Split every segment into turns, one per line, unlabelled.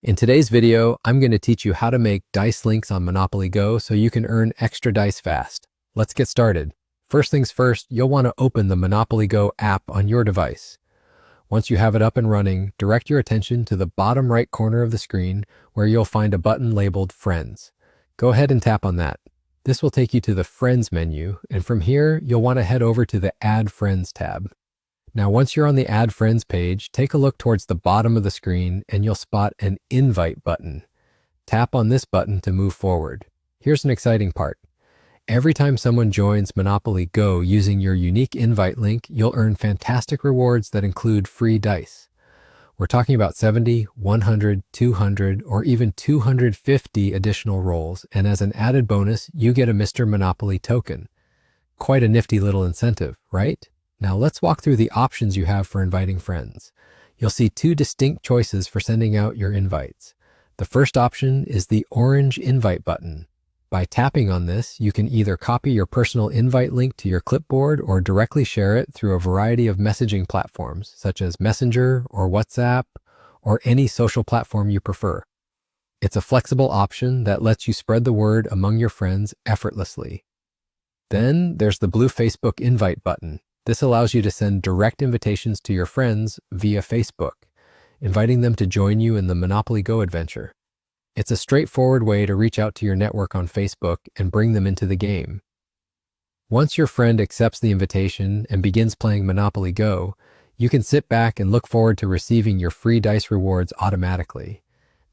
In today's video, I'm going to teach you how to make dice links on Monopoly Go so you can earn extra dice fast. Let's get started. First things first, you'll want to open the Monopoly Go app on your device. Once you have it up and running, direct your attention to the bottom right corner of the screen where you'll find a button labeled Friends. Go ahead and tap on that. This will take you to the Friends menu, and from here, you'll want to head over to the Add Friends tab. Now, once you're on the Add Friends page, take a look towards the bottom of the screen and you'll spot an Invite button. Tap on this button to move forward. Here's an exciting part. Every time someone joins Monopoly Go using your unique invite link, you'll earn fantastic rewards that include free dice. We're talking about 70, 100, 200, or even 250 additional rolls, and as an added bonus, you get a Mr. Monopoly token. Quite a nifty little incentive, right? Now let's walk through the options you have for inviting friends. You'll see two distinct choices for sending out your invites. The first option is the orange invite button. By tapping on this, you can either copy your personal invite link to your clipboard or directly share it through a variety of messaging platforms, such as Messenger or WhatsApp, or any social platform you prefer. It's a flexible option that lets you spread the word among your friends effortlessly. Then there's the blue Facebook invite button. This allows you to send direct invitations to your friends via Facebook, inviting them to join you in the Monopoly Go adventure. It's a straightforward way to reach out to your network on Facebook and bring them into the game. Once your friend accepts the invitation and begins playing Monopoly Go, you can sit back and look forward to receiving your free dice rewards automatically.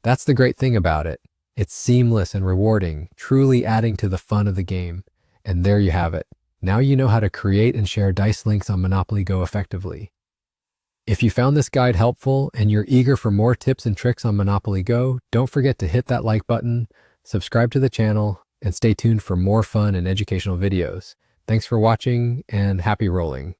That's the great thing about it. It's seamless and rewarding, truly adding to the fun of the game. And there you have it. Now you know how to create and share dice links on Monopoly Go effectively. If you found this guide helpful and you're eager for more tips and tricks on Monopoly Go, don't forget to hit that like button, subscribe to the channel, and stay tuned for more fun and educational videos. Thanks for watching and happy rolling.